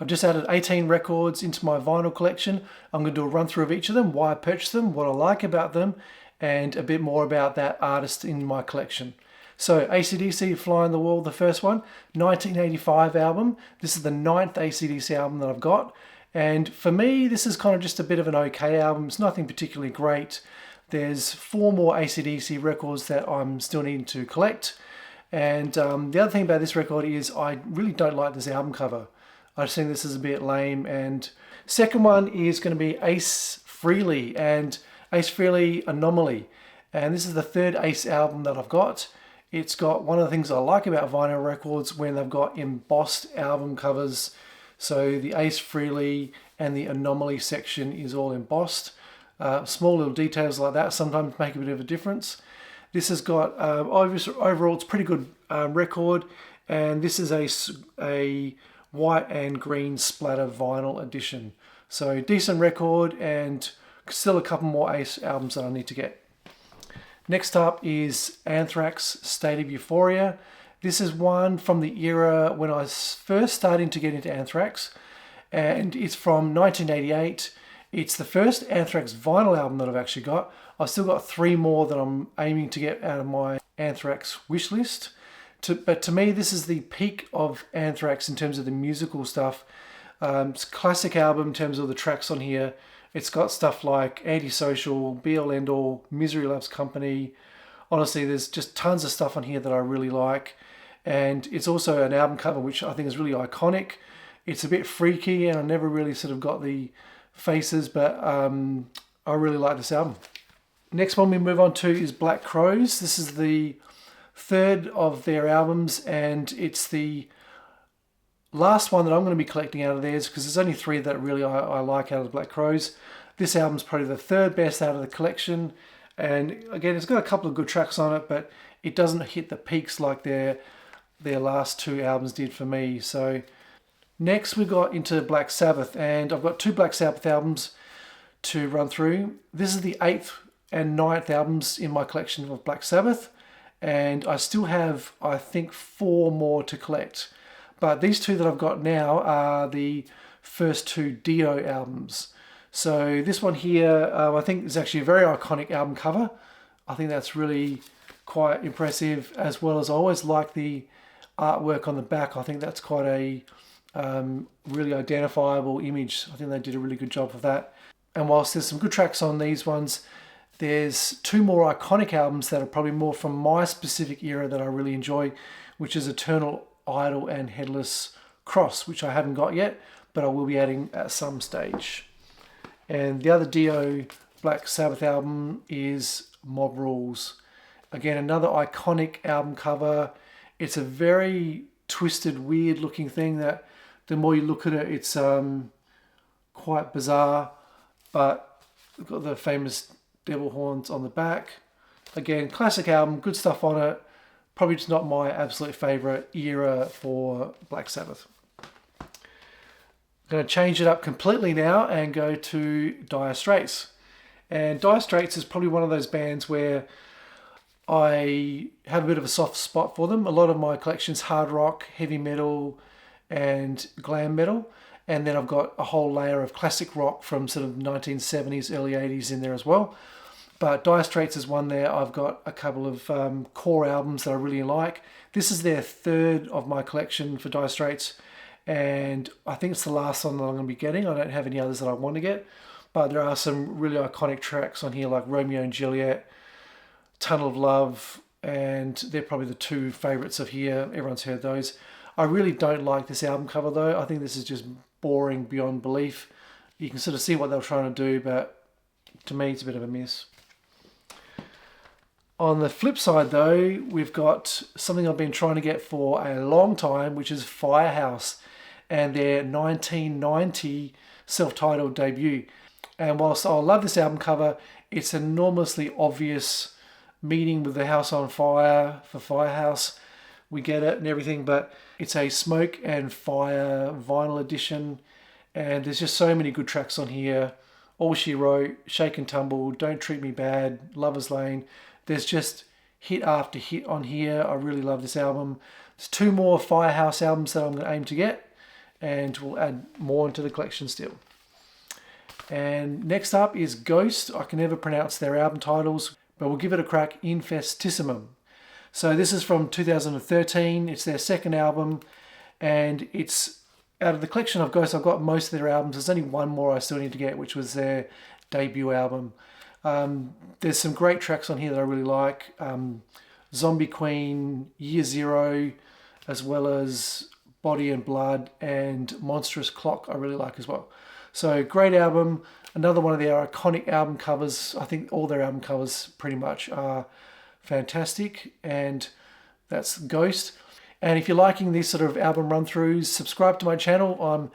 I've just added 18 records into my vinyl collection. I'm going to do a run through of each of them, why I purchased them, what I like about them, and a bit more about that artist in my collection. So AC/DC, Fly on the Wall, the first one, 1985 album. This is the 9th AC/DC album that I've got. And for me, this is kind of just a bit of an okay album. It's nothing particularly great. There's 4 more AC/DC records that I'm still needing to collect. And the other thing about this record is I really don't like this album cover. I just think this is a bit lame. And second one is going to be Ace Frehley and Ace Frehley Anomaly. And this is the 3rd Ace album that I've got. It's got one of the things I like about vinyl records when they've got embossed album covers. So the Ace Frehley and the Anomaly section is all embossed. Small little details like that sometimes make a bit of a difference. This has got, overall it's a pretty good record, and this is a white and green splatter vinyl edition. So decent record, and still a couple more Ace albums that I need to get. Next up is Anthrax, State of Euphoria. This is one from the era when I was first starting to get into Anthrax, and it's from 1988. It's the first Anthrax vinyl album that I've actually got. I've still got 3 more that I'm aiming to get out of my Anthrax wish list. But to me, this is the peak of Anthrax in terms of the musical stuff. It's a classic album in terms of the tracks on here. It's got stuff like Antisocial, Be All End All, Misery Loves Company. Honestly, there's just tons of stuff on here that I really like. And it's also an album cover which I think is really iconic. It's a bit freaky, and I never really sort of got the faces, but I really like this album. Next one we move on to is Black Crowes. This is the 3rd of their albums, and it's the last one that I'm going to be collecting out of theirs, because there's only 3 that really I like out of the Black Crowes. This album's probably the 3rd best out of the collection, and again, it's got a couple of good tracks on it, but it doesn't hit the peaks like their last 2 albums did for me. So next we got into Black Sabbath, and I've got 2 Black Sabbath albums to run through. This is the 8th and 9th albums in my collection of Black Sabbath, and I still have, I think, 4 more to collect. But these 2 that I've got now are the first 2 Dio albums. So this one here, I think is actually a very iconic album cover. I think that's really quite impressive, as well as I always like the artwork on the back. I think that's quite a really identifiable image. I think they did a really good job of that. And whilst there's some good tracks on these ones, there's 2 more iconic albums that are probably more from my specific era that I really enjoy, which is Eternal Idol and Headless Cross, which I haven't got yet, but I will be adding at some stage. And the other Dio Black Sabbath album is Mob Rules. Again, another iconic album cover. It's a very twisted, weird looking thing that the more you look at it, it's quite bizarre, but we've got the famous devil horns on the back. Again, classic album, good stuff on it. Probably just not my absolute favourite era for Black Sabbath. I'm going to change it up completely now and go to Dire Straits. And Dire Straits is probably one of those bands where I have a bit of a soft spot for them. A lot of my collection's hard rock, heavy metal, and glam metal. And then I've got a whole layer of classic rock from sort of 1970s, early 80s in there as well. But Dire Straits is one there. I've got a couple of core albums that I really like. This is their 3rd of my collection for Dire Straits, and I think it's the last one that I'm going to be getting. I don't have any others that I want to get, but there are some really iconic tracks on here like Romeo and Juliet, Tunnel of Love, and they're probably the 2 favourites of here. Everyone's heard those. I really don't like this album cover though. I think this is just boring beyond belief. You can sort of see what they were trying to do, but to me it's a bit of a miss. On the flip side though, we've got something I've been trying to get for a long time, which is Firehouse and their 1990 self-titled debut. And whilst I love this album cover, it's an enormously obvious meeting with the house on fire for Firehouse. We get it and everything, but it's a Smoke and Fire vinyl edition, and there's just so many good tracks on here. All She Wrote, Shake and Tumble, Don't Treat Me Bad, Lover's Lane. There's just hit after hit on here. I really love this album. There's 2 more Firehouse albums that I'm going to aim to get, and we'll add more into the collection still. And next up is Ghost. I can never pronounce their album titles, but we'll give it a crack. Infestissimum. So this is from 2013. It's their second album, and it's out of the collection of Ghost. I've got most of their albums. There's only one more I still need to get, which was their debut album. There's some great tracks on here that I really like. Zombie Queen, Year Zero, as well as Body and Blood, and Monstrous Clock I really like as well. So great album. Another one of their iconic album covers. I think all their album covers pretty much are fantastic, and that's Ghost. And if you're liking these sort of album run-throughs, subscribe to my channel. I'm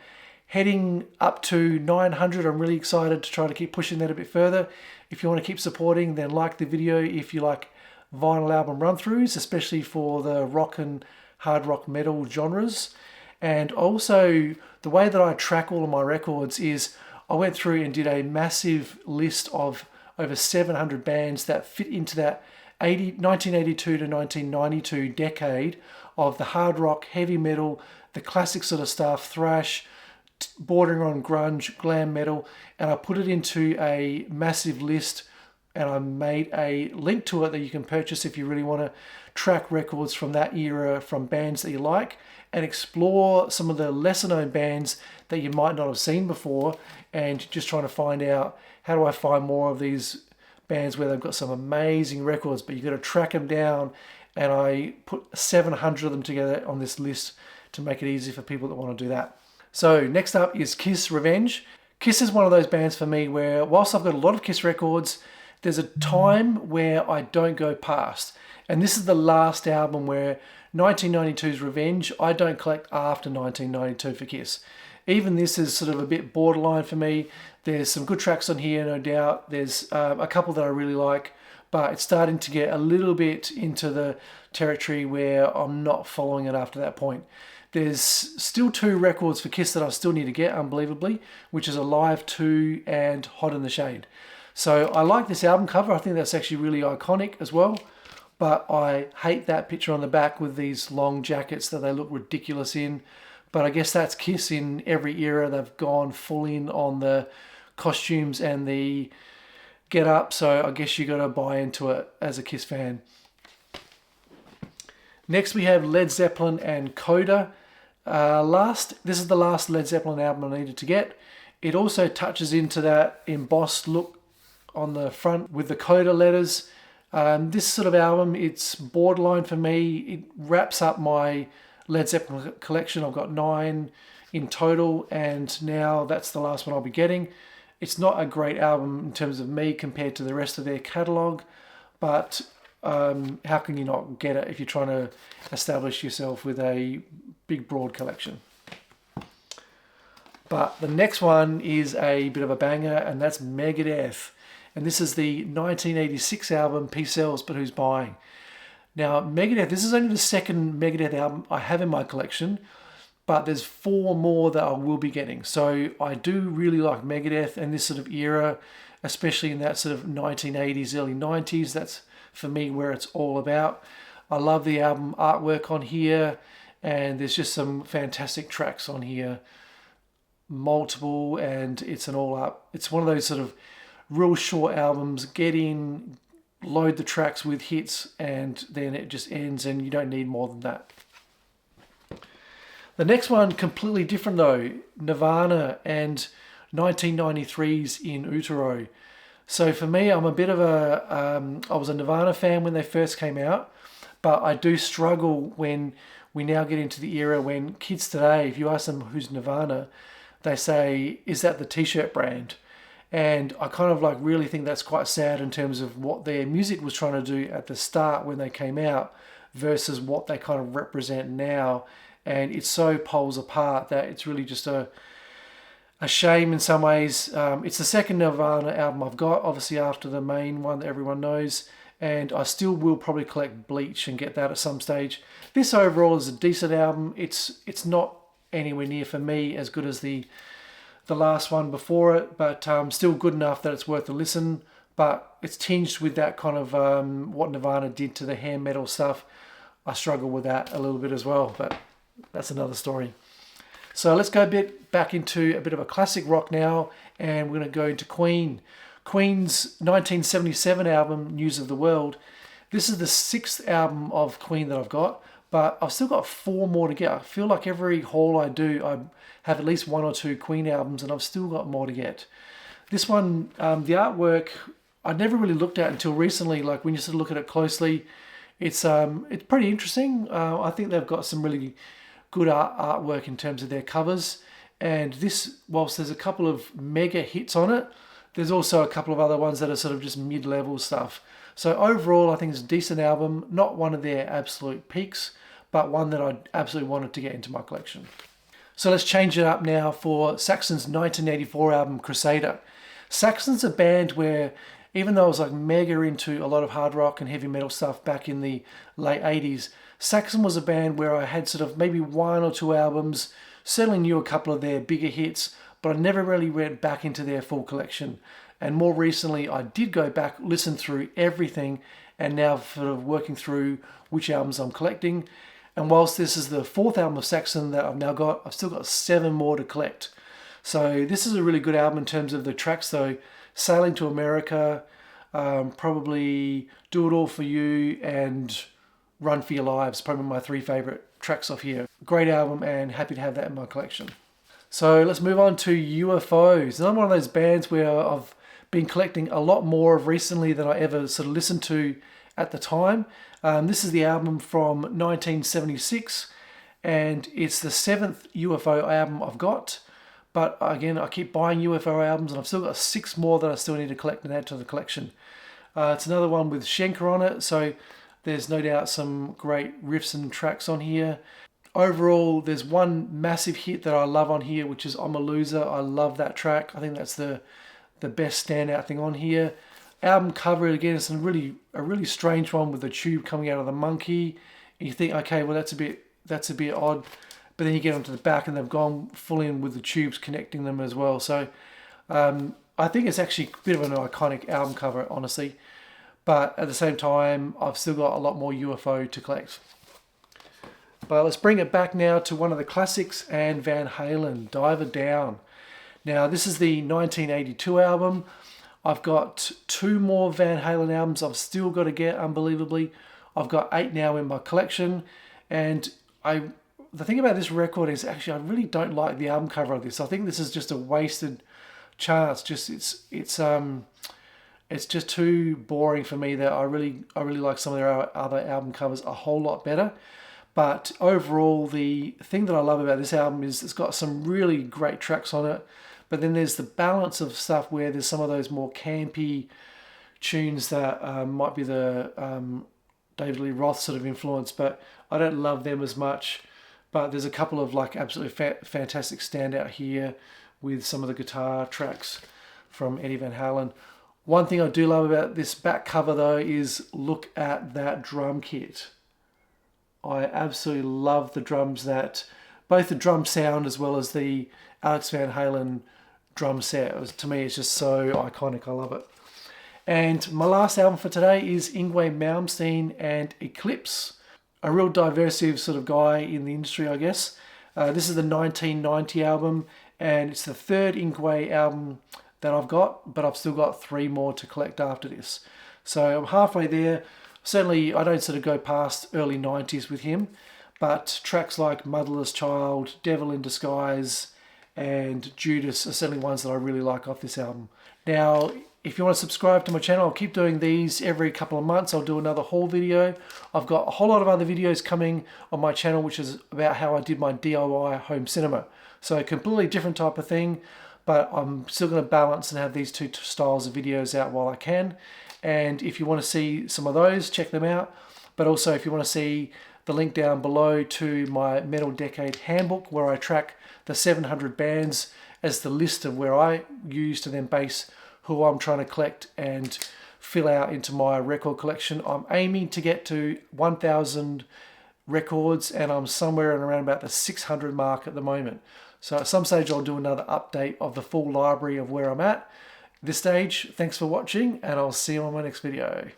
heading up to 900. I'm really excited to try to keep pushing that a bit further. If you want to keep supporting, then like the video if you like vinyl album run-throughs, especially for the rock and hard rock metal genres. And also, the way that I track all of my records is I went through and did a massive list of over 700 bands that fit into that 1982 to 1992 decade of the hard rock, heavy metal, the classic sort of stuff, thrash, bordering on grunge, glam metal, and I put it into a massive list, and I made a link to it that you can purchase if you really want to track records from that era, from bands that you like, and explore some of the lesser known bands that you might not have seen before, and just trying to find out, how do I find more of these bands where they've got some amazing records, but you've got to track them down. And I put 700 of them together on this list to make it easy for people that want to do that. So next up is Kiss Revenge. Kiss is one of those bands for me where, whilst I've got a lot of Kiss records, there's a time where I don't go past. And this is the last album where 1992's Revenge, I don't collect after 1992 for Kiss. Even this is sort of a bit borderline for me. There's some good tracks on here, no doubt. There's a couple that I really like, but it's starting to get a little bit into the territory where I'm not following it after that point. There's still 2 records for Kiss that I still need to get, unbelievably, which is Alive 2 and Hot in the Shade. So I like this album cover. I think that's actually really iconic as well. But I hate that picture on the back with these long jackets that they look ridiculous in. But I guess that's Kiss in every era. They've gone full in on the costumes and the get up, so I guess you got to buy into it as a Kiss fan. Next we have Led Zeppelin and Coda. This is the last Led Zeppelin album I needed to get. It also touches into that embossed look on the front with the Coda letters. This sort of album, it's borderline for me. It wraps up my Led Zeppelin collection. I've got 9 in total, and now that's the last one I'll be getting. It's not a great album in terms of me compared to the rest of their catalogue, but how can you not get it if you're trying to establish yourself with a big, broad collection? But the next one is a bit of a banger, and that's Megadeth. And this is the 1986 album, Peace Sells, But Who's Buying? Now, Megadeth, this is only the second Megadeth album I have in my collection, but there's 4 more that I will be getting. So I do really like Megadeth and this sort of era, especially in that sort of 1980s, early 90s. That's, for me, where it's all about. I love the album artwork on here, and there's just some fantastic tracks on here. Multiple, and it's an all-up. It's one of those sort of real short albums. Get in, load the tracks with hits, and then it just ends, and you don't need more than that. The next one, completely different though, Nirvana and 1993's In Utero. So for me, I'm a bit of a, I was a Nirvana fan when they first came out, but I do struggle when we now get into the era when kids today, if you ask them who's Nirvana, they say, is that the t-shirt brand? And I kind of like really think that's quite sad in terms of what their music was trying to do at the start when they came out versus what they kind of represent now. And it's so poles apart that it's really just a shame in some ways. It's the second Nirvana album I've got, obviously after the main one that everyone knows. And I still will probably collect Bleach and get that at some stage. This overall is a decent album. It's not anywhere near, for me, as good as the last one before it, but still good enough that it's worth a listen. But it's tinged with that kind of what Nirvana did to the hair metal stuff. I struggle with that a little bit as well, but that's another story. So let's go a bit back into a bit of a classic rock now, and we're going to go into Queen. Queen's 1977 album, News of the World. This is the 6th album of Queen that I've got, but I've still got 4 more to get. I feel like every haul I do, I have at least 1 or 2 Queen albums, and I've still got more to get. This one, the artwork, I never really looked at until recently. Like when you sort of look at it closely, it's pretty interesting. I think they've got some really good artwork in terms of their covers. And this, whilst there's a couple of mega hits on it, there's also a couple of other ones that are sort of just mid-level stuff. So overall, I think it's a decent album. Not one of their absolute peaks, but one that I absolutely wanted to get into my collection. So let's change it up now for Saxon's 1984 album, Crusader. Saxon's a band where, even though I was like mega into a lot of hard rock and heavy metal stuff back in the late 80s, Saxon was a band where I had sort of maybe 1 or 2 albums, certainly knew a couple of their bigger hits, but I never really went back into their full collection. And more recently, I did go back, listen through everything, and now sort of working through which albums I'm collecting. And whilst this is the 4th album of Saxon that I've now got, I've still got 7 more to collect. So this is a really good album in terms of the tracks though. Sailing to America, probably Do It All For You, and Run For Your Lives, probably my 3 favourite tracks off here. Great album, and happy to have that in my collection. So let's move on to UFOs. Another one of those bands where I've been collecting a lot more of recently than I ever sort of listened to at the time. This is the album from 1976, and it's the 7th UFO album I've got. But again, I keep buying UFO albums, and I've still got 6 more that I still need to collect and add to the collection. It's another one with Schenker on it, so there's no doubt some great riffs and tracks on here. Overall, there's one massive hit that I love on here, which is I'm a Loser. I love that track. I think that's the best standout thing on here. Album cover, again, it's a really strange one with the tube coming out of the monkey. And you think, okay, well that's a bit odd. But then you get onto the back and they've gone full in with the tubes connecting them as well. So I think it's actually a bit of an iconic album cover, honestly. But at the same time, I've still got a lot more UFO to collect. But let's bring it back now to one of the classics, and Van Halen, Diver Down. Now, this is the 1982 album. I've got 2 more Van Halen albums I've still got to get, unbelievably. I've got 8 now in my collection. And the thing about this record is actually I really don't like the album cover of this. I think this is just a wasted chance. It's just too boring for me. That I really like some of their other album covers a whole lot better. But overall, the thing that I love about this album is it's got some really great tracks on it. But then there's the balance of stuff where there's some of those more campy tunes that might be the David Lee Roth sort of influence, but I don't love them as much. But there's a couple of like absolutely fantastic standout here with some of the guitar tracks from Eddie Van Halen. One thing I do love about this back cover though is look at that drum kit. I absolutely love the drums, both the drum sound as well as the Alex Van Halen drum set. To me, it's just so iconic. I love it. And my last album for today is Yngwie Malmsteen and Eclipse. A real diversive sort of guy in the industry, I guess. This is the 1990 album, and it's the 3rd Yngwie album that I've got, but I've still got 3 more to collect after this. So I'm halfway there. Certainly, I don't sort of go past early 90s with him, but tracks like Motherless Child, Devil in Disguise, and Judas are certainly ones that I really like off this album. Now, if you want to subscribe to my channel, I'll keep doing these every couple of months. I'll do another haul video. I've got a whole lot of other videos coming on my channel, which is about how I did my DIY home cinema. So a completely different type of thing, but I'm still going to balance and have these 2 styles of videos out while I can. And if you want to see some of those, check them out. But also if you want to see the link down below to my Metal Decade Handbook, where I track the 700 bands as the list of where I use to then base who I'm trying to collect and fill out into my record collection. I'm aiming to get to 1,000 records, and I'm somewhere around about the 600 mark at the moment. So at some stage I'll do another update of the full library of where I'm at. At this stage, thanks for watching, and I'll see you on my next video.